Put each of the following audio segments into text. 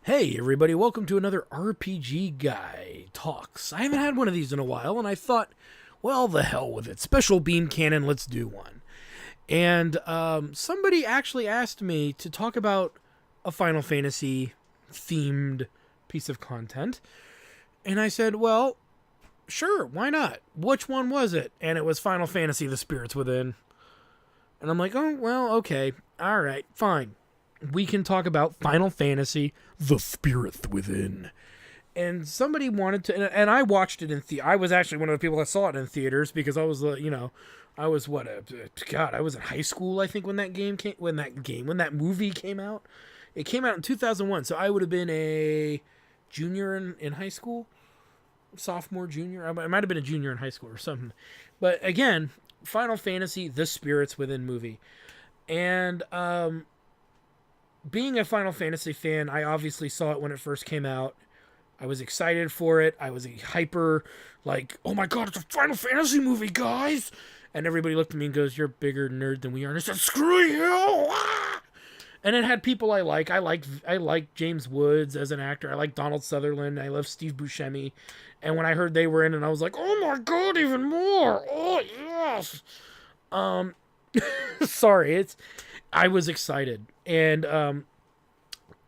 Hey everybody, welcome to another RPG Guy Talks. I haven't had one of these in a while, and I thought, well, the hell with it. Special Beam Cannon, let's do one. And somebody actually asked me to talk about a Final Fantasy themed piece of content. And I said, well, sure, why not? Which one was it? And it was Final Fantasy The Spirits Within. And I'm like, oh, well, okay. All right, fine. We can talk about Final Fantasy The Spirit Within. And somebody wanted to, and I watched it in I was actually one of the people that saw it in theaters because I was, I was I was in high school, I think, when that movie came out. It came out in 2001, so I would have been a junior in high school, sophomore, junior. I might have been a junior in high school or something. But again, Final Fantasy The Spirits Within movie. And, being a Final Fantasy fan, I obviously saw it when it first came out. I was excited for it. I was a hyper, like, oh my god, it's a Final Fantasy movie, guys! And everybody looked at me and goes, you're a bigger nerd than we are. And I said, screw you! Ah! And it had people I like. I like James Woods as an actor. I like Donald Sutherland. I love Steve Buscemi. And when I heard they were in it, I was like, oh my god, even more! Oh, yes! Sorry, I was excited. And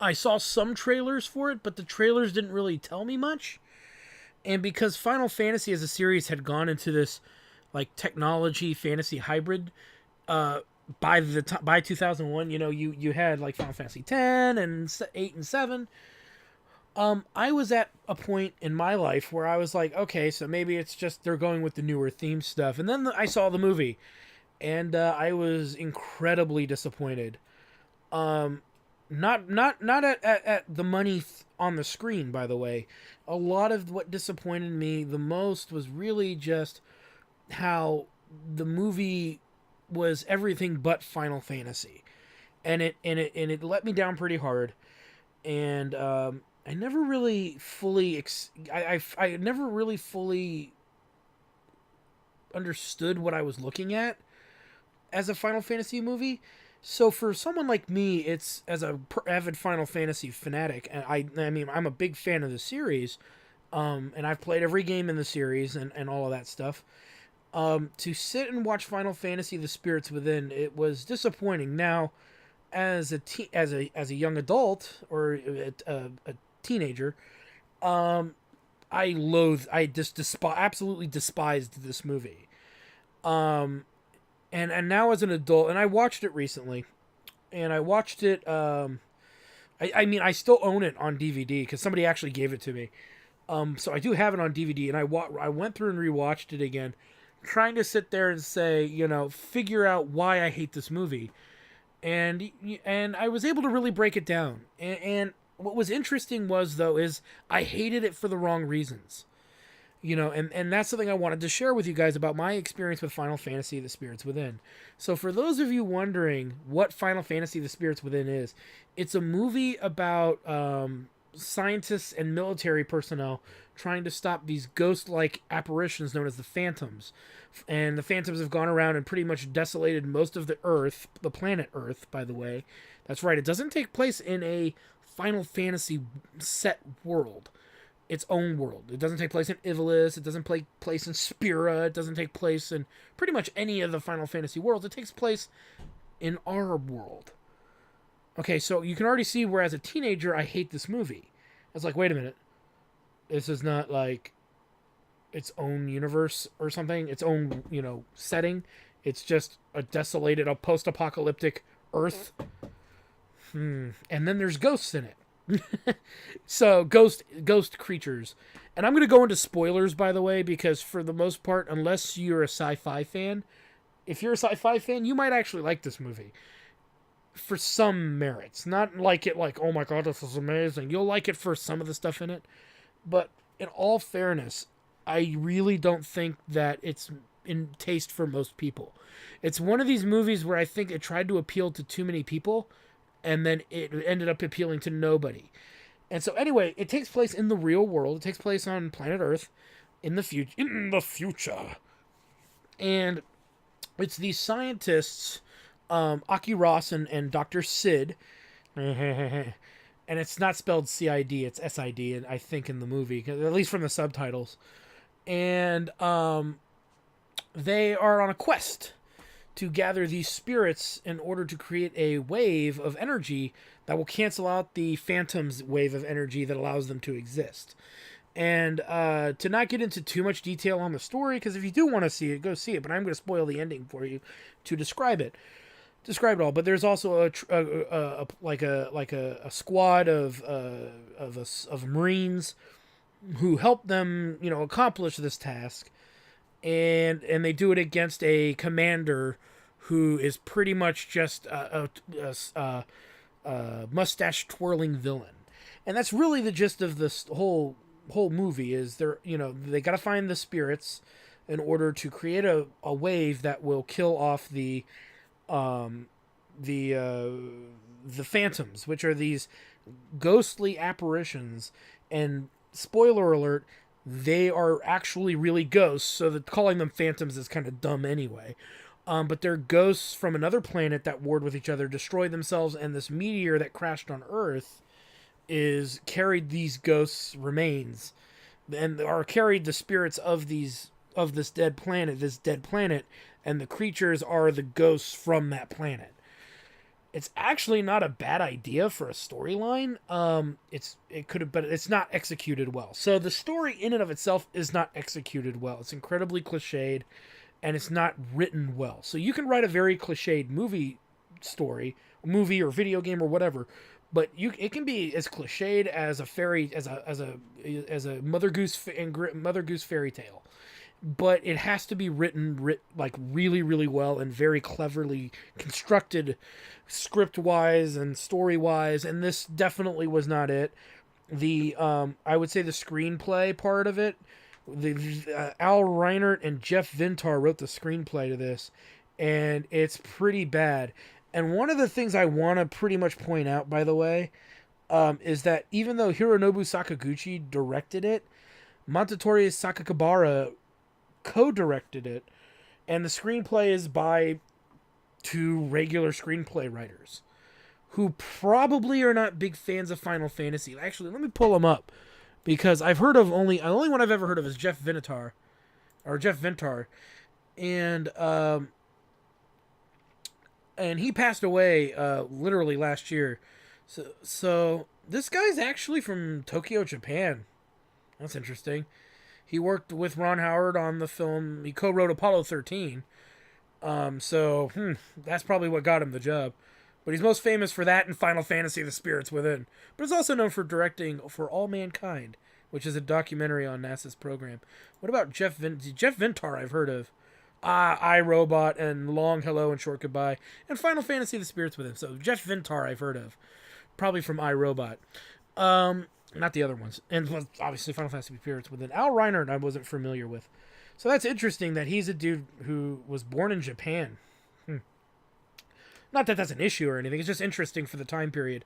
I saw some trailers for it, but the trailers didn't really tell me much. And because Final Fantasy as a series had gone into this like technology fantasy hybrid, by 2001, you had like Final Fantasy 10 and 8 and 7. I was at a point in my life where I was like, okay, so maybe it's just they're going with the newer theme stuff. And then I saw the movie, and I was incredibly disappointed. Not at the money on the screen, by the way. A lot of what disappointed me the most was really just how the movie was everything but Final Fantasy, and it let me down pretty hard. And I never really fully I never really fully understood what I was looking at as a Final Fantasy movie. So for someone like me, it's as a avid Final Fantasy fanatic, and I mean I'm a big fan of the series, and I've played every game in the series and all of that stuff. To sit and watch Final Fantasy: The Spirits Within, it was disappointing. Now, as a young adult or a teenager, I just absolutely despised this movie. And now as an adult, and I watched it recently, and I watched it. I mean, I still own it on DVD because somebody actually gave it to me. So I do have it on DVD, and I went through and rewatched it again, trying to sit there and say, figure out why I hate this movie, and I was able to really break it down. And what was interesting is I hated it for the wrong reasons. And that's something I wanted to share with you guys about my experience with Final Fantasy: The Spirits Within. So for those of you wondering what Final Fantasy: The Spirits Within is, it's a movie about scientists and military personnel trying to stop these ghost-like apparitions known as the Phantoms. And the Phantoms have gone around and pretty much desolated most of the Earth, the planet Earth, by the way. That's right, it doesn't take place in a Final Fantasy set world. Its own world. It doesn't take place in Ivalice. It doesn't take place in Spira. It doesn't take place in pretty much any of the Final Fantasy worlds. It takes place in our world. Okay, so you can already see where as a teenager I hate this movie. I was like, wait a minute. This is not like its own universe or something. Its own, setting. It's just a post-apocalyptic Earth. And then there's ghosts in it. So ghost creatures, and I'm going to go into spoilers, by the way, because for the most part, unless you're a sci-fi fan, if you're a sci-fi fan, you might actually like this movie for some merits. Not like it like, oh my god, this is amazing. You'll like it for some of the stuff in it, but in all fairness, I really don't think that it's in taste for most people. It's one of these movies where I think it tried to appeal to too many people, and then it ended up appealing to nobody. And so anyway, it takes place in the real world. It takes place on planet Earth in the future. And it's these scientists, Aki Ross and Dr. Sid. and it's not spelled CID, it's SID, and I think in the movie, at least from the subtitles. And they are on a quest to gather these spirits in order to create a wave of energy that will cancel out the Phantom's wave of energy that allows them to exist. And to not get into too much detail on the story, because if you do want to see it, go see it. But I'm going to spoil the ending for you to describe it all. But there's also a squad of Marines who help them, accomplish this task, and they do it against a commander who is pretty much just a mustache twirling villain. And that's really the gist of this whole movie. Is they got to find the spirits in order to create a wave that will kill off the Phantoms, which are these ghostly apparitions. And spoiler alert, they are actually really ghosts, so that calling them Phantoms is kind of dumb anyway. But they're ghosts from another planet that warred with each other, destroyed themselves, and this meteor that crashed on Earth is carried these ghosts' remains, and are carried the spirits of this dead planet, and the creatures are the ghosts from that planet. It's actually not a bad idea for a storyline. It could have, but it's not executed well. So the story in and of itself is not executed well. It's incredibly cliched, and it's not written well. So you can write a very cliched movie or video game or whatever, but it can be as cliched as a Mother Goose fairy tale. But it has to be written like really, really well and very cleverly constructed, script-wise and story-wise. And this definitely was not it. I would say the screenplay part of it, Al Reinert and Jeff Vintar wrote the screenplay to this, and it's pretty bad. And one of the things I want to pretty much point out, by the way, is that even though Hironobu Sakaguchi directed it, Montetori Sakakibara co-directed it, and the screenplay is by two regular screenplay writers who probably are not big fans of Final Fantasy. Actually, let me pull them up, because I've heard of the only one I've ever heard of is Jeff Vintar, and he passed away literally last year. So this guy's actually from Tokyo, Japan. That's interesting. He worked with Ron Howard on the film. He co-wrote Apollo 13. So that's probably what got him the job. But he's most famous for that and Final Fantasy: The Spirits Within. But he's also known for directing For All Mankind, which is a documentary on NASA's program. What about Jeff Vintar? I've heard of. I, Robot, and Long Hello and Short Goodbye, and Final Fantasy: The Spirits Within. So Jeff Vintar I've heard of. Probably from I, Robot. Not the other ones. And obviously Final Fantasy Spirits Within. Al Reinert I wasn't familiar with. So that's interesting that he's a dude who was born in Japan. Not that that's an issue or anything. It's just interesting for the time period.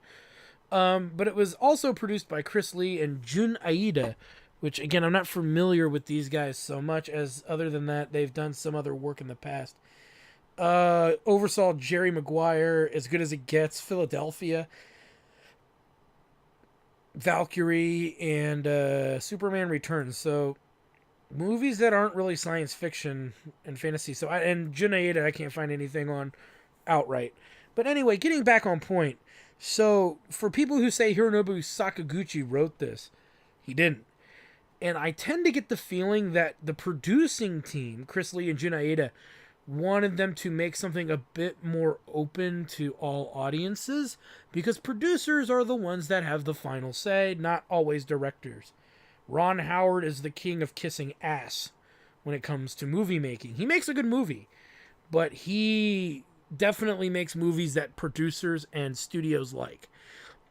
But it was also produced by Chris Lee and Jun Aida, which, again, I'm not familiar with these guys so much, as other than that, they've done some other work in the past. Oversaw Jerry Maguire, As Good as It Gets, Philadelphia, Valkyrie, and Superman Returns. So movies that aren't really science fiction and fantasy. And Jun Aida, I can't find anything on outright. But anyway, getting back on point. So for people who say Hironobu Sakaguchi wrote this, he didn't. And I tend to get the feeling that the producing team, Chris Lee and Jun Aida, wanted them to make something a bit more open to all audiences, because producers are the ones that have the final say, not always directors. Ron Howard is the king of kissing ass when it comes to movie making. He makes a good movie, but he definitely makes movies that producers and studios like.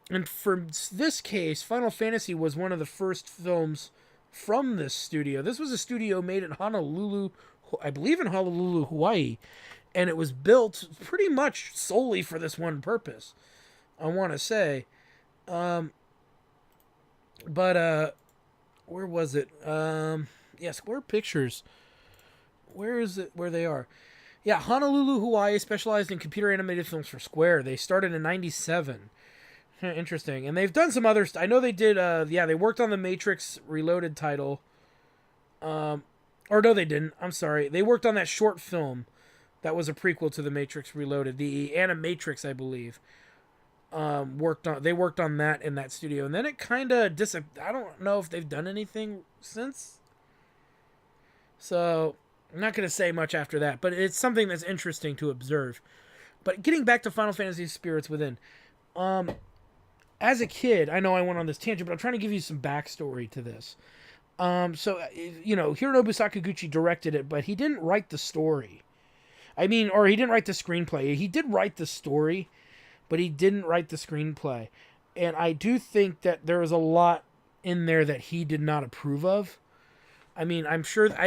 And for this case, Final Fantasy was one of the first films from this studio. This was a studio made in Honolulu, I believe in Honolulu, Hawaii, and it was built pretty much solely for this one purpose, I want to say. But where was it? Square Pictures. Where is it? Where they are? Yeah, Honolulu, Hawaii, specialized in computer animated films for Square. They started in 1997. Interesting. And they've done some other I know they did they worked on the Matrix Reloaded title. Or no, they didn't. I'm sorry. They worked on that short film that was a prequel to the Matrix Reloaded, the Animatrix, I believe. They worked on that in that studio, and then it kind of I don't know if they've done anything since. So I'm not going to say much after that, but it's something that's interesting to observe. But getting back to Final Fantasy Spirits Within, as a kid, I know I went on this tangent, but I'm trying to give you some backstory to this. So Hironobu Sakaguchi directed it, but he didn't write the story. Or he didn't write the screenplay. He did write the story, but he didn't write the screenplay. And I do think that there is a lot in there that he did not approve of. I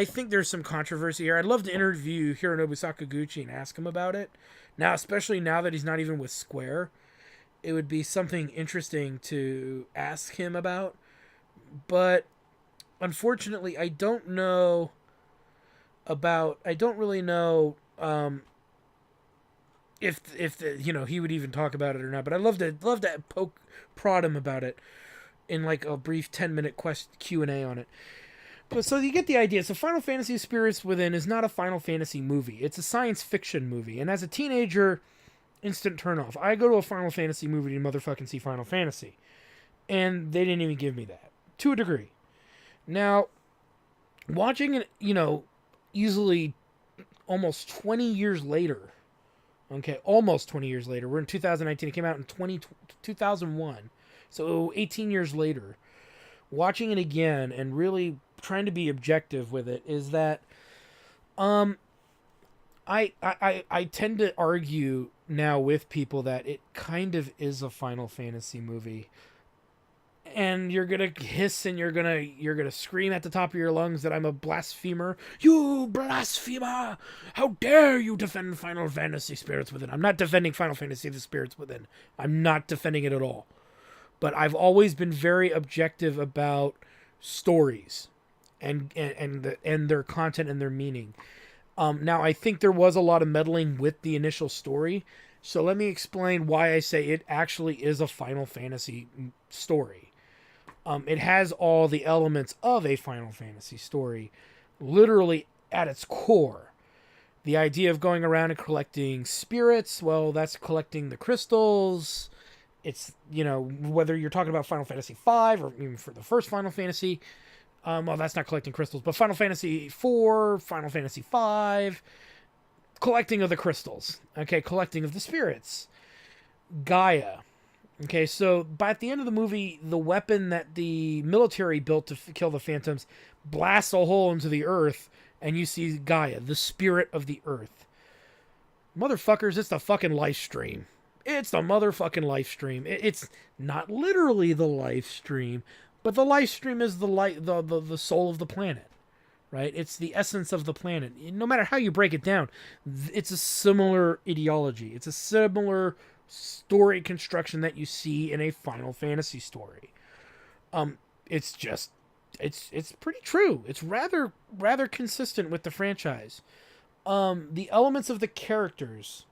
think there's some controversy here. I'd love to interview Hironobu Sakaguchi and ask him about it. Now, especially now that he's not even with Square, it would be something interesting to ask him about. But unfortunately, I don't really know if he would even talk about it or not. But I'd love to prod him about it in like a brief 10-minute Q&A on it. But so you get the idea. So Final Fantasy Spirits Within is not a Final Fantasy movie. It's a science fiction movie. And as a teenager, instant turnoff. I go to a Final Fantasy movie to motherfucking see Final Fantasy. And they didn't even give me that. To a degree. Now, watching it, easily almost 20 years later. Okay, almost 20 years later. We're in 2019. It came out in 2001. So 18 years later. Watching it again and really trying to be objective with it is that I tend to argue now with people that it kind of is a Final Fantasy movie. And you're gonna hiss and you're gonna scream at the top of your lungs that I'm a blasphemer. You blasphemer! How dare you defend Final Fantasy Spirits Within? I'm not defending Final Fantasy The Spirits Within. I'm not defending it at all. But I've always been very objective about stories and their content and their meaning. Now, I think there was a lot of meddling with the initial story. So let me explain why I say it actually is a Final Fantasy story. It has all the elements of a Final Fantasy story, literally at its core. The idea of going around and collecting spirits, well, that's collecting the crystals. It's, whether you're talking about Final Fantasy V or even for the first Final Fantasy, well, that's not collecting crystals, but Final Fantasy IV, Final Fantasy V, collecting of the crystals, okay, collecting of the spirits. Gaia. Okay, so by at the end of the movie, the weapon that the military built to kill the Phantoms blasts a hole into the earth, and you see Gaia, the spirit of the earth. Motherfuckers, it's the fucking life stream. It's the motherfucking life stream. It's not literally the life stream, but the life stream is the soul of the planet, right? It's the essence of the planet. No matter how you break it down, it's a similar ideology. It's a similar story construction that you see in a Final Fantasy story. It's pretty true. It's rather consistent with the franchise. The elements of the characters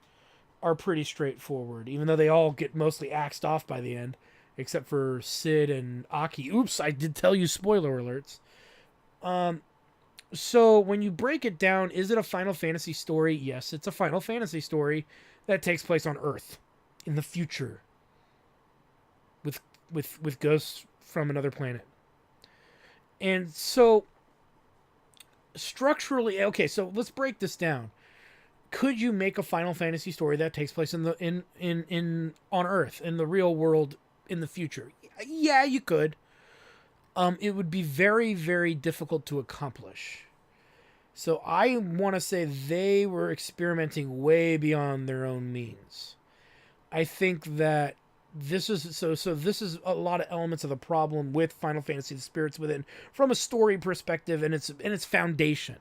are pretty straightforward, even though they all get mostly axed off by the end, except for Cid and Aki. Oops, I did tell you, spoiler alerts. So when you break it down, is it a Final Fantasy story? Yes, it's a Final Fantasy story that takes place on Earth in the future with ghosts from another planet. And so structurally, okay, so let's break this down. Could you make a Final Fantasy story that takes place on Earth, in the real world, in the future? Yeah, you could. It would be very, very difficult to accomplish. So I want to say they were experimenting way beyond their own means. I think that this is this is a lot of elements of the problem with Final Fantasy: The Spirits Within from a story perspective and its foundation.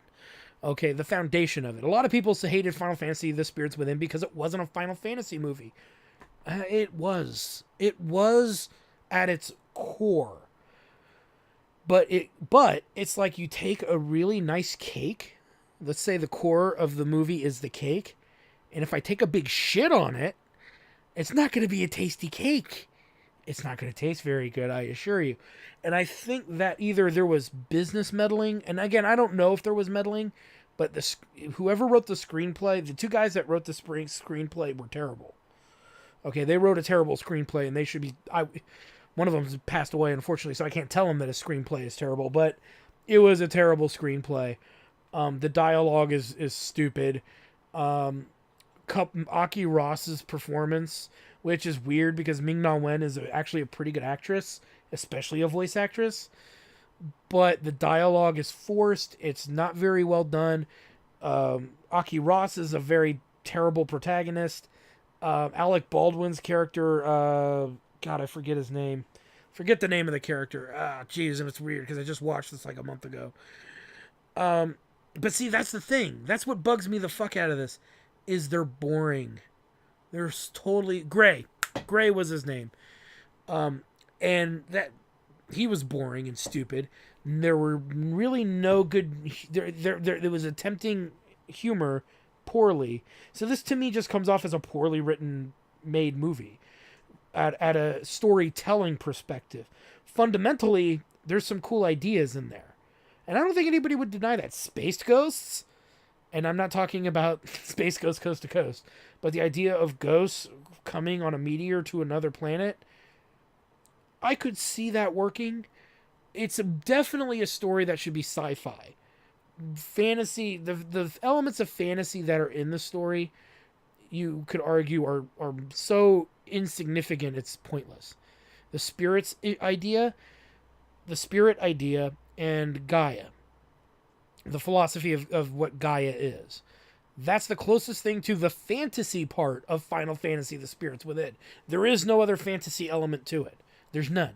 Okay, the foundation of it. A lot of people hated Final Fantasy: The Spirits Within because it wasn't a Final Fantasy movie. It was. It was at its core. But it's like you take a really nice cake. Let's say the core of the movie is the cake. And if I take a big shit on it, it's not going to be a tasty cake. it's not going to taste very good, I assure you. And I think that either there was business meddling, and again, I don't know if there was meddling, but whoever wrote the screenplay, the two guys that wrote the screenplay were terrible. Okay, they wrote a terrible screenplay, and they should be. One of them passed away, unfortunately, so I can't tell them that a screenplay is terrible, but it was a terrible screenplay. The dialogue is stupid. Aki Ross's performance, which is weird because Ming-Na Wen is actually a pretty good actress, especially a voice actress. But the dialogue is forced. It's not very well done. Aki Ross is a very terrible protagonist. Alec Baldwin's character, God, I forget his name. Forget the name of the character. Jeez, and it's weird because I just watched this like a month ago. But see, that's the thing. That's what bugs me the fuck out of this, is they're boring. They're totally... Gray. Gray was his name. And that... He was boring and stupid. There were really no good... There was attempting humor poorly. So this, to me, just comes off as a poorly written, made movie. At a storytelling perspective. Fundamentally, there's some cool ideas in there. And I don't think anybody would deny that. Space ghosts, and I'm not talking about Space Ghost Coast to Coast, but the idea of ghosts coming on a meteor to another planet, I could see that working. It's definitely a story that should be sci-fi. Fantasy, the elements of fantasy that are in the story, you could argue are so insignificant it's pointless. The spirit idea, and Gaia, the philosophy of what Gaia is. That's the closest thing to the fantasy part of Final Fantasy, The Spirits Within. There is no other fantasy element to it. There's none.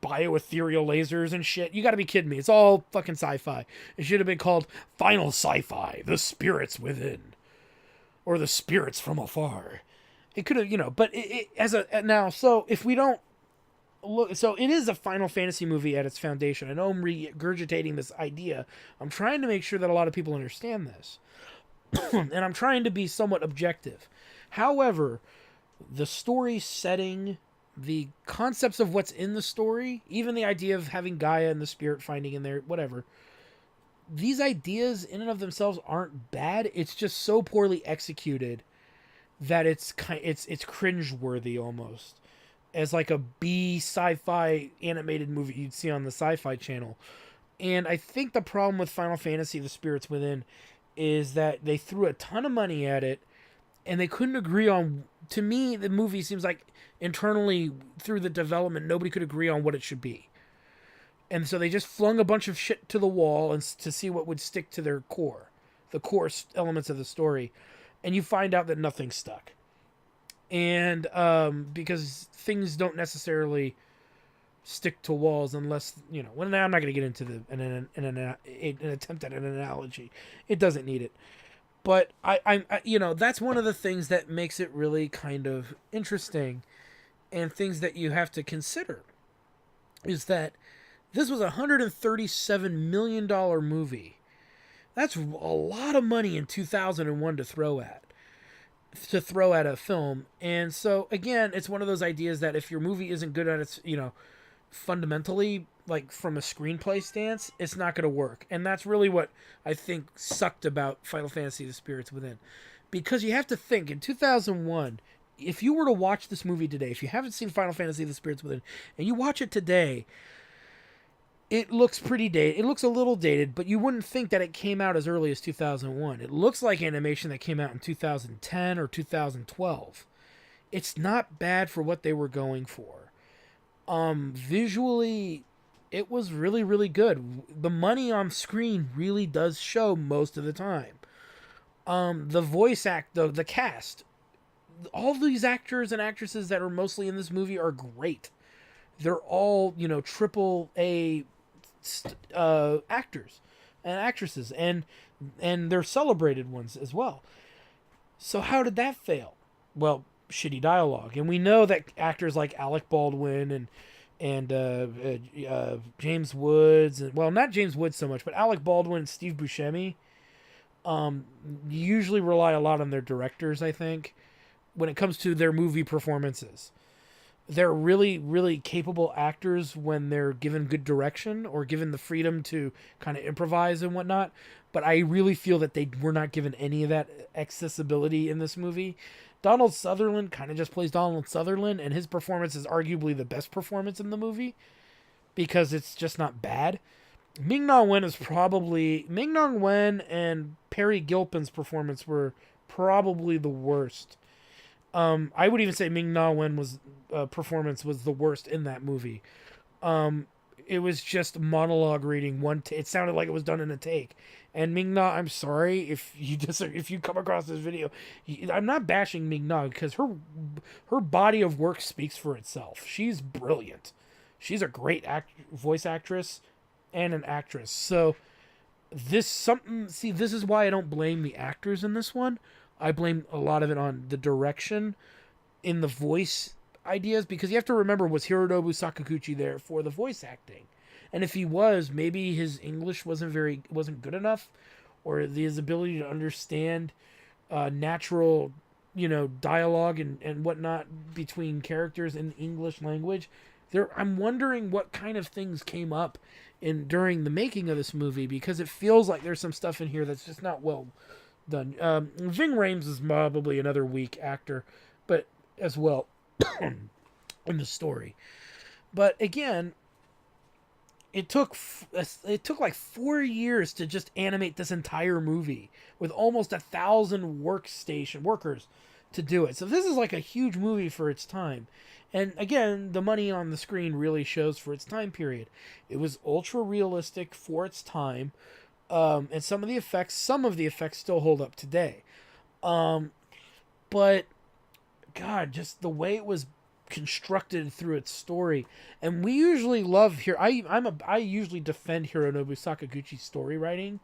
Bioethereal lasers and shit. You gotta be kidding me. It's all fucking sci-fi. It should have been called Final Sci-Fi, The Spirits Within. Or The Spirits from Afar. It could have, but so if we don't look, so it is a Final Fantasy movie at its foundation. I know I'm regurgitating this idea. I'm trying to make sure that a lot of people understand this. And I'm trying to be somewhat objective. However, the story setting, the concepts of what's in the story, even the idea of having Gaia and the spirit finding in there, whatever, these ideas in and of themselves aren't bad. It's just so poorly executed that it's cringeworthy almost, as like a B sci-fi animated movie you'd see on the Sci-Fi Channel. And I think the problem with Final Fantasy The Spirits Within is that they threw a ton of money at it and they couldn't agree on... To me, the movie seems like internally through the development, nobody could agree on what it should be. And so they just flung a bunch of shit to the wall and to see what would stick to their core, the core elements of the story. And you find out that nothing stuck. And because things don't necessarily stick to walls unless, well, now I'm not going to get into an attempt at an analogy. It doesn't need it. But I that's one of the things that makes it really kind of interesting, and things that you have to consider is that this was a $137 million movie. That's a lot of money in 2001 to throw at a film. And so again, it's one of those ideas that if your movie isn't good at its, fundamentally, like from a screenplay stance, it's not going to work. And that's really what I think sucked about Final Fantasy The Spirits Within. Because you have to think, in 2001, if you were to watch this movie today, if you haven't seen Final Fantasy The Spirits Within, and you watch it today, it looks pretty dated. It looks a little dated, but you wouldn't think that it came out as early as 2001. It looks like animation that came out in 2010 or 2012. It's not bad for what they were going for. Visually, it was really, really good. The money on screen really does show most of the time. The voice the cast, all these actors and actresses that are mostly in this movie are great. They're all, triple A actors and actresses, and they're celebrated ones as well. So how did that fail? Well, shitty dialogue. And we know that actors like Alec Baldwin and James Woods, and well, not James Woods so much, but Alec Baldwin and Steve Buscemi usually rely a lot on their directors, I think, when it comes to their movie performances. they're really, really capable actors when they're given good direction or given the freedom to kind of improvise and whatnot. But I really feel that they were not given any of that accessibility in this movie. Donald Sutherland kind of just plays Donald Sutherland, and his performance is arguably the best performance in the movie because it's just not bad. Ming-Na Wen is probably Ming-Na Wen and Perry Gilpin's performance were probably the worst. I would even say Ming-Na Wen was performance was the worst in that movie. It was just monologue reading it sounded like it was done in a take. And Ming-Na, I'm sorry if you come across this video, I'm not bashing Ming-Na because her body of work speaks for itself. She's brilliant. She's a great voice actress and an actress. So this is why I don't blame the actors in this one. I blame a lot of it on the direction in the voice ideas, because you have to remember, was Hironobu Sakaguchi there for the voice acting? And if he was, maybe his English wasn't good enough, or his ability to understand natural, dialogue and whatnot between characters in the English language. I'm wondering what kind of things came up during the making of this movie, because it feels like there's some stuff in here that's just not well done. Ving Rhames is probably another weak actor, but as well in the story. But again, it took like 4 years to just animate this entire movie with almost 1,000 workers to do it. So this is like a huge movie for its time. And again, the money on the screen really shows for its time period. It was ultra realistic for its time. And some of the effects still hold up today. But God, just the way it was constructed through its story. And we usually love here. I usually defend Hironobu Sakaguchi's story writing.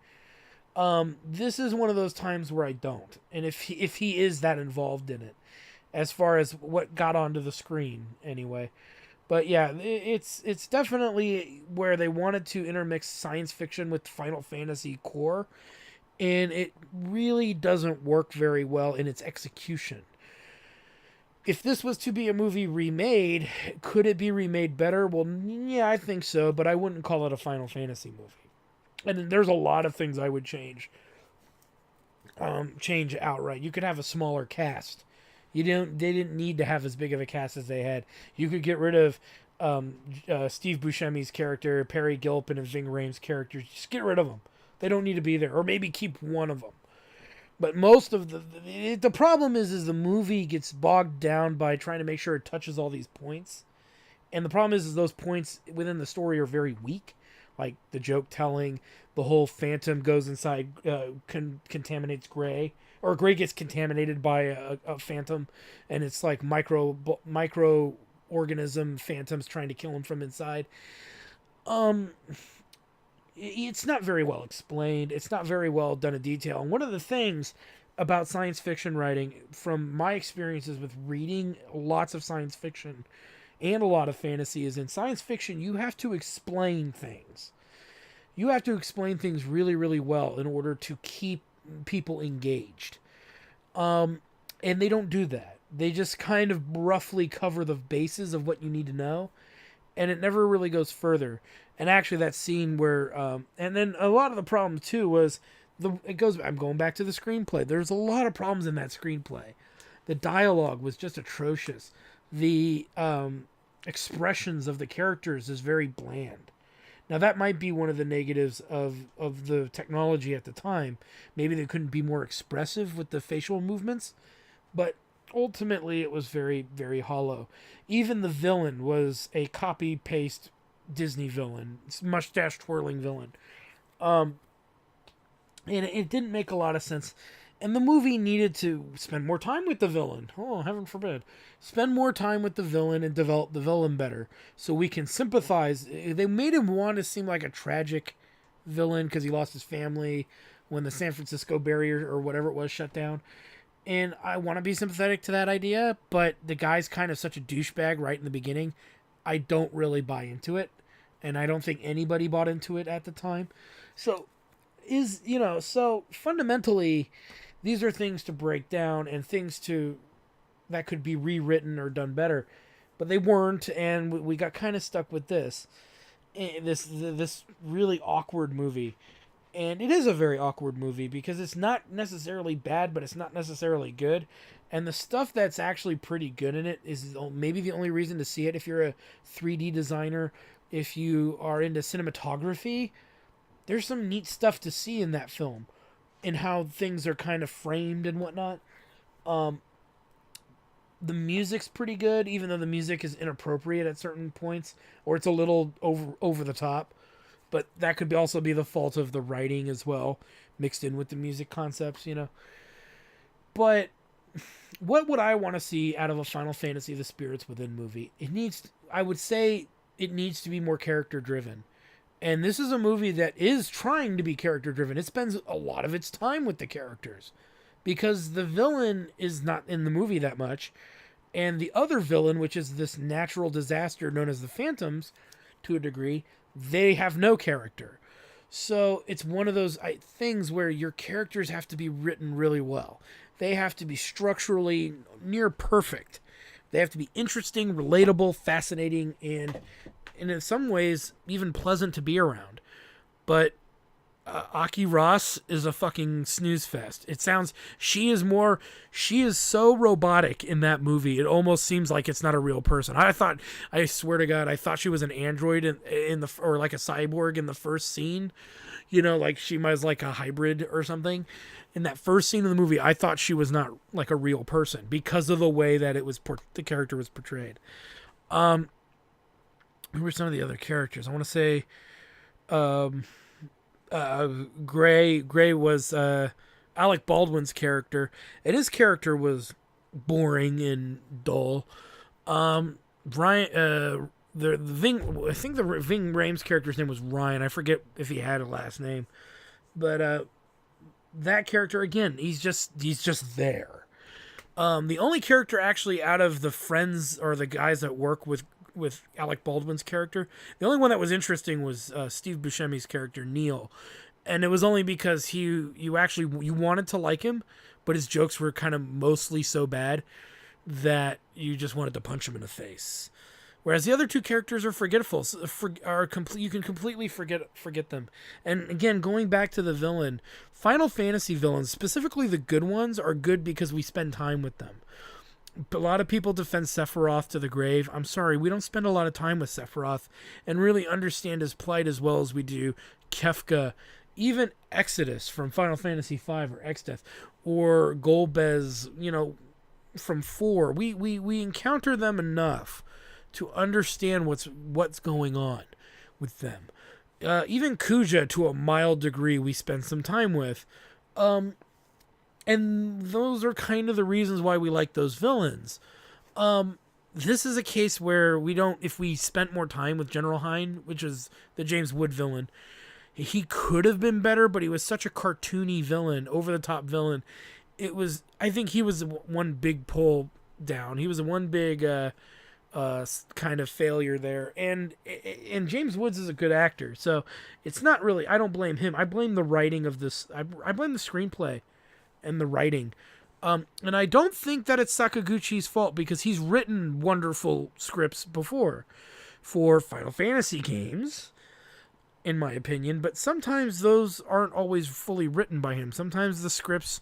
This is one of those times where I don't. And if he is that involved in it, as far as what got onto the screen anyway. But yeah, it's definitely where they wanted to intermix science fiction with Final Fantasy core, and it really doesn't work very well in its execution. If this was to be a movie remade, could it be remade better? Well, yeah, I think so, but I wouldn't call it a Final Fantasy movie. And there's a lot of things I would change outright. You could have a smaller cast. They didn't need to have as big of a cast as they had. You could get rid of Steve Buscemi's character, Perry Gilpin, and Ving Rhames' characters. Just get rid of them. They don't need to be there, or maybe keep one of them. But most of the problem is the movie gets bogged down by trying to make sure it touches all these points, and the problem is those points within the story are very weak, like the joke telling, the whole Phantom goes inside, contaminates Gray. Or Gray gets contaminated by a Phantom, and it's like microorganism Phantoms trying to kill him from inside. It's not very well explained. It's not very well done in detail. And one of the things about science fiction writing, from my experiences with reading lots of science fiction and a lot of fantasy, is in science fiction you have to explain things. You have to explain things really, really well in order to keep people engaged. And they don't do that. They just kind of roughly cover the bases of what you need to know, and it never really goes further. And actually that scene where and then a lot of the problem too was I'm going back to the screenplay. There's a lot of problems in that screenplay. The dialogue was just atrocious. The expressions of the characters is very bland. Now, that might be one of the negatives of the technology at the time. Maybe they couldn't be more expressive with the facial movements, but ultimately it was very, very hollow. Even the villain was a copy-paste Disney villain, mustache-twirling villain. And it didn't make a lot of sense. And the movie needed to spend more time with the villain. Oh, heaven forbid. Spend more time with the villain and develop the villain better so we can sympathize. They made him want to seem like a tragic villain because he lost his family when the San Francisco barrier or whatever it was shut down. And I want to be sympathetic to that idea, but the guy's kind of such a douchebag right in the beginning. I don't really buy into it, and I don't think anybody bought into it at the time. So fundamentally, these are things to break down and things that could be rewritten or done better. but they weren't, and we got kind of stuck with this really awkward movie. And it is a very awkward movie because it's not necessarily bad, but it's not necessarily good. And the stuff that's actually pretty good in it is maybe the only reason to see it if you're a 3D designer, if you are into cinematography. There's some neat stuff to see in that film and how things are kind of framed and whatnot. Um, the music's pretty good, even though the music is inappropriate at certain points, or it's a little over the top. But that could also be the fault of the writing as well, mixed in with the music concepts, you know. But what would I want to see out of a Final Fantasy: The Spirits Within movie? I would say, it needs to be more character driven. And this is a movie that is trying to be character driven. It spends a lot of its time with the characters because the villain is not in the movie that much. And the other villain, which is this natural disaster known as the Phantoms, to a degree, they have no character. So it's one of those things where your characters have to be written really well. They have to be structurally near perfect. They have to be interesting, relatable, fascinating, and in some ways even pleasant to be around. But Aki Ross is a fucking snooze fest. She is so robotic in that movie. It almost seems like it's not a real person. I swear to God, I thought she was an android or like a cyborg in the first scene. You know, like she was like a hybrid or something. In that first scene of the movie, I thought she was not like a real person because of the way that the character was portrayed. Who were some of the other characters? I want to say, Gray was Alec Baldwin's character, and his character was boring and dull. Brian, I think the Ving Rhames character's name was Ryan. I forget if he had a last name, but that character again, he's just there. The only character actually out of the friends or the guys that work with Alec Baldwin's character, the only one that was interesting was Steve Buscemi's character Neil, and it was only because you wanted to like him, but his jokes were kind of mostly so bad that you just wanted to punch him in the face. Whereas the other two characters are forgetful, you can completely forget them. And again, going back to the villain, Final Fantasy villains, specifically the good ones, are good because we spend time with them. A lot of people defend Sephiroth to the grave. I'm sorry, we don't spend a lot of time with Sephiroth and really understand his plight as well as we do Kefka, even Exodus from Final Fantasy V or Exdeath, or Golbez, from 4. We encounter them enough to understand what's going on with them. Even Kuja, to a mild degree, we spend some time with. And those are kind of the reasons why we like those villains. This is a case where if we spent more time with General Hein, which is the James Wood villain, he could have been better, but he was such a cartoony villain, over-the-top villain. I think he was one big pull down. He was one big kind of failure there. And James Woods is a good actor, so it's not really, I don't blame him. I blame the writing of this. I blame the screenplay and the writing. And I don't think that it's Sakaguchi's fault, because he's written wonderful scripts before for Final Fantasy games, in my opinion, but sometimes those aren't always fully written by him. Sometimes the scripts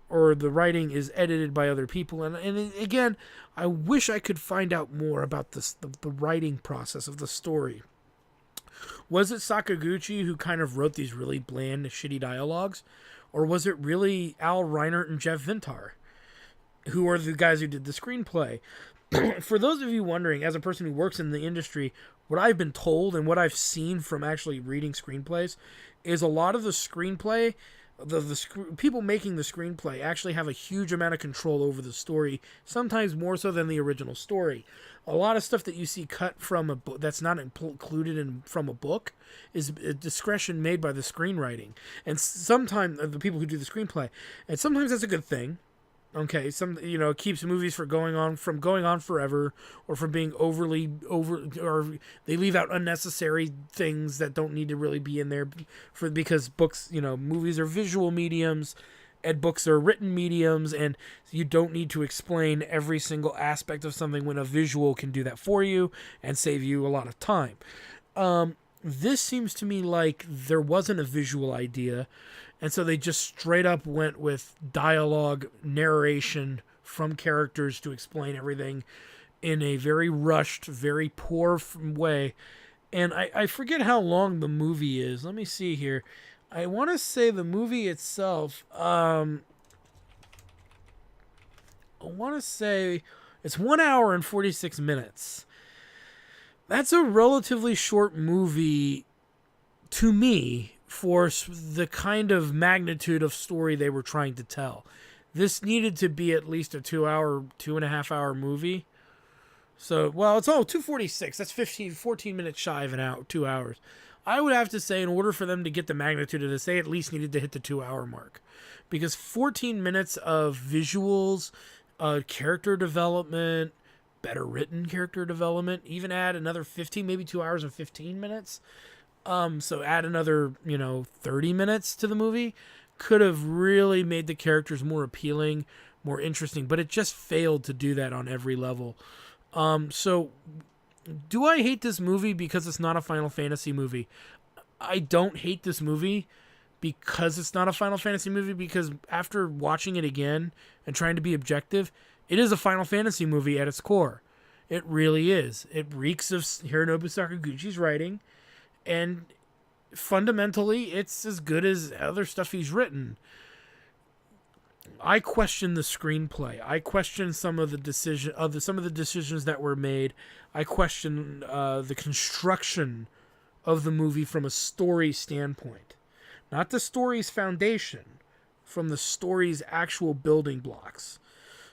or the writing is edited by other people. And again, I wish I could find out more about the writing process of the story. Was it Sakaguchi who kind of wrote these really bland, shitty dialogues? Or was it really Al Reinert and Jeff Vintar, who are the guys who did the screenplay? For those of you wondering, as a person who works in the industry, what I've been told and what I've seen from actually reading screenplays is a lot of the screenplay, people making the screenplay actually have a huge amount of control over the story, sometimes more so than the original story. A lot of stuff that you see cut from a book that's not included from a book is a discretion made by the screenwriting, and sometimes the people who do the screenplay, and sometimes that's a good thing. Okay, it keeps movies from going on forever, or from being or they leave out unnecessary things that don't need to really be in there because books, movies are visual mediums, Ed books are written mediums, and you don't need to explain every single aspect of something when a visual can do that for you and save you a lot of time. This seems to me like there wasn't a visual idea, and so they just straight up went with dialogue, narration from characters to explain everything in a very rushed, very poor way. And I forget how long the movie is. Let me see here. I want to say the movie itself, I want to say it's 1 hour and 46 minutes. That's a relatively short movie to me for the kind of magnitude of story they were trying to tell. This needed to be at least a 2.5 hour movie. So, well, it's 2:46. That's 14 minutes shy of 2 hours. I would have to say, in order for them to get the magnitude of this, they at least needed to hit the 2 hour mark. Because 14 minutes of visuals, character development, better written character development, even add another 15, maybe 2 hours and 15 minutes. So add another, 30 minutes to the movie, could have really made the characters more appealing, more interesting, but it just failed to do that on every level. So do I hate this movie because it's not a Final Fantasy movie? I don't hate this movie because it's not a Final Fantasy movie, because after watching it again and trying to be objective, it is a Final Fantasy movie at its core. It really is. It reeks of Hironobu Sakaguchi's writing, and fundamentally, it's as good as other stuff he's written. I question the screenplay. I question some of the decisions that were made. I question the construction of the movie from a story standpoint, not the story's foundation, from the story's actual building blocks.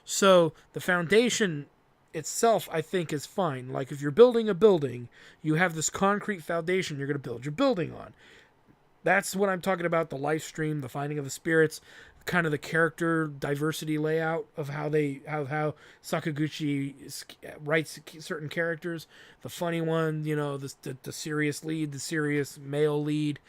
So the foundation itself, I think, is fine. Like, if you're building a building, you have this concrete foundation you're going to build your building on. That's what I'm talking about, the life stream, the finding of the spirits, kind of the character diversity layout of how Sakaguchi writes certain characters. The funny one, the serious lead, the serious male lead,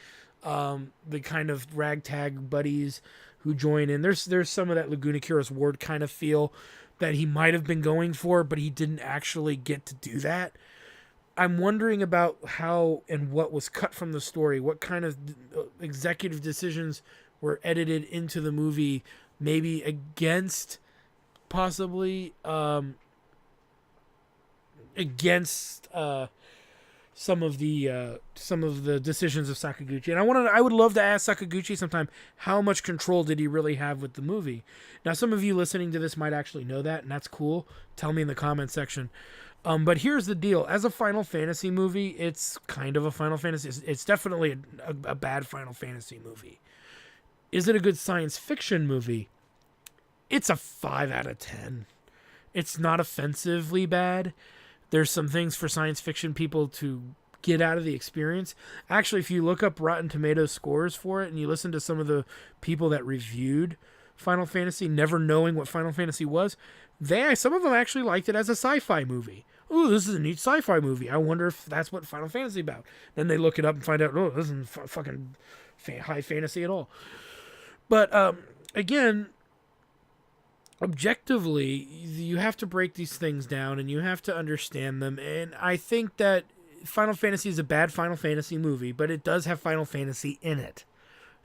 the kind of ragtag buddies who join in. There's some of that Laguna Curious Ward kind of feel that he might have been going for, but he didn't actually get to do that. I'm wondering about how and what was cut from the story, what kind of executive decisions were edited into the movie, maybe against, possibly, against some of the decisions of Sakaguchi. And I would love to ask Sakaguchi sometime, how much control did he really have with the movie? Now, some of you listening to this might actually know that, and that's cool. Tell me in the comment section. But here's the deal. As a Final Fantasy movie, it's kind of a Final Fantasy. It's definitely a bad Final Fantasy movie. Is it a good science fiction movie? It's a 5 out of 10. It's not offensively bad. There's some things for science fiction people to get out of the experience. Actually, if you look up Rotten Tomatoes scores for it and you listen to some of the people that reviewed Final Fantasy, never knowing what Final Fantasy was, some of them actually liked it as a sci-fi movie. Ooh, this is a neat sci-fi movie. I wonder if that's what Final Fantasy is about. Then they look it up and find out, oh, this isn't fucking high fantasy at all. But again, objectively, you have to break these things down and you have to understand them. And I think that Final Fantasy is a bad Final Fantasy movie, but it does have Final Fantasy in it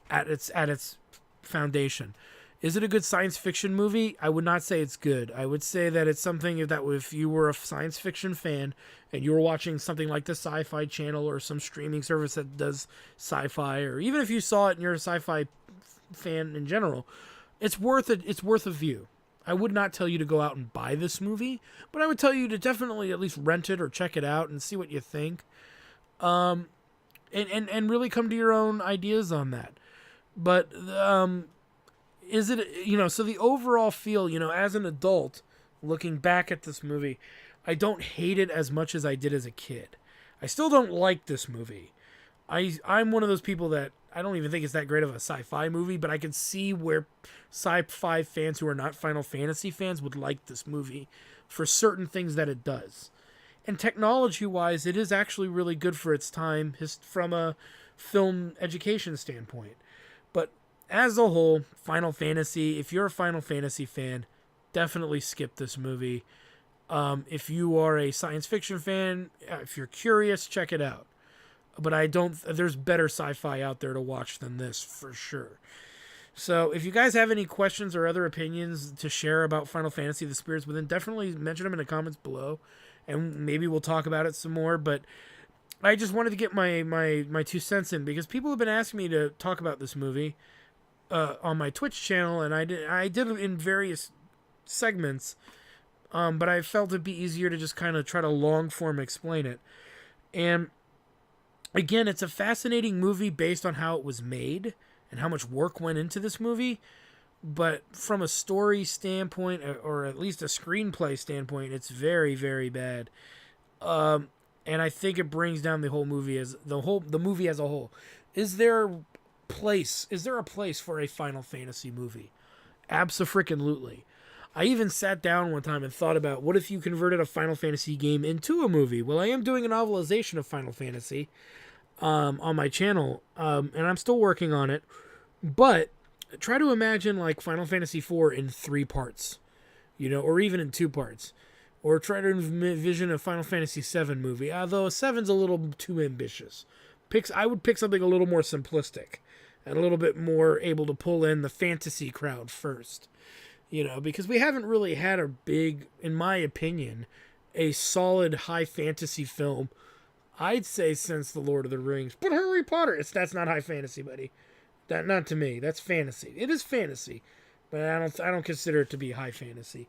at its foundation. Is it a good science fiction movie? I would not say it's good. I would say that it's something that if you were a science fiction fan and you were watching something like the Sci-Fi Channel or some streaming service that does sci-fi, or even if you saw it and you're a sci-fi fan in general, it's worth a view. I would not tell you to go out and buy this movie, but I would tell you to definitely at least rent it or check it out and see what you think. And really come to your own ideas on that. But is it, so the overall feel, as an adult looking back at this movie, I don't hate it as much as I did as a kid. I still don't like this movie. I'm one of those people that I don't even think it's that great of a sci-fi movie, but I can see where sci-fi fans who are not Final Fantasy fans would like this movie for certain things that it does. And technology-wise, it is actually really good for its time from a film education standpoint. But as a whole, Final Fantasy, if you're a Final Fantasy fan, definitely skip this movie. If you are a science fiction fan, if you're curious, check it out. But there's better sci-fi out there to watch than this, for sure. So if you guys have any questions or other opinions to share about Final Fantasy The Spirits Within, definitely mention them in the comments below, and maybe we'll talk about it some more. But I just wanted to get my 2 cents in, because people have been asking me to talk about this movie on my Twitch channel, and I did it in various segments, but I felt it'd be easier to just kind of try to long form explain it. And again, it's a fascinating movie based on how it was made and how much work went into this movie. But from a story standpoint, or at least a screenplay standpoint, it's very, very bad. And I think it brings down the whole movie as the movie as a whole. Is there a place for a Final Fantasy movie? Abso-freaking-lutely. I even sat down one time and thought about, what if you converted a Final Fantasy game into a movie? Well, I am doing a novelization of Final Fantasy on my channel, and I'm still working on it. But try to imagine like Final Fantasy IV in 3 parts, or even in 2 parts. Or try to envision a Final Fantasy VII movie, although 7's a little too ambitious. I would pick something a little more simplistic and a little bit more able to pull in the fantasy crowd first. Because we haven't really had a big, in my opinion, a solid high fantasy film, I'd say, since The Lord of the Rings. But Harry Potter, that's not high fantasy, buddy. Not to me. That's fantasy. It is fantasy, but I don't consider it to be high fantasy.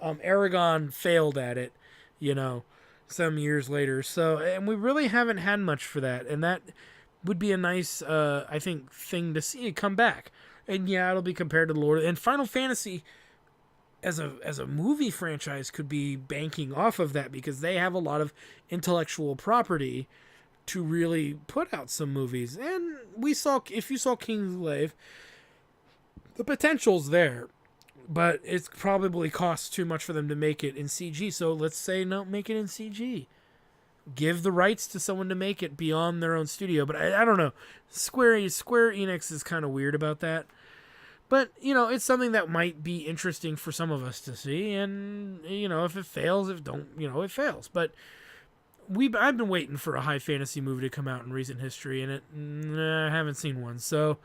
Aragon failed at it, some years later. So, and we really haven't had much for that, and that would be a nice, I think, thing to see it come back. And yeah, it'll be compared to the Lord. And Final Fantasy, as a movie franchise, could be banking off of that, because they have a lot of intellectual property to really put out some movies. And if you saw Kingsglaive, the potential's there, but it probably costs too much for them to make it in CG. So let's say no, make it in CG. Give the rights to someone to make it beyond their own studio. But I don't know. Square Enix is kind of weird about that. But, it's something that might be interesting for some of us to see. And, if it fails, it fails. But I've been waiting for a high fantasy movie to come out in recent history, and I haven't seen one. So,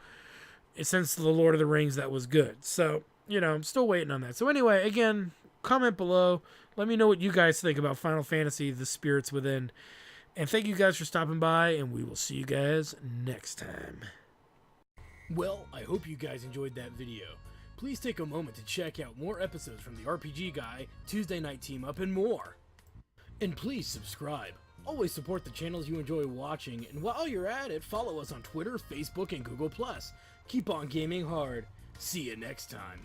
since The Lord of the Rings, that was good. So, I'm still waiting on that. So anyway, again, comment below. Let me know what you guys think about Final Fantasy The Spirits Within. And thank you guys for stopping by, and we will see you guys next time. Well, I hope you guys enjoyed that video. Please take a moment to check out more episodes from the RPG Guy, Tuesday Night Team Up, and more. And please subscribe. Always support the channels you enjoy watching, and while you're at it, follow us on Twitter, Facebook, and Google+. Keep on gaming hard. See you next time.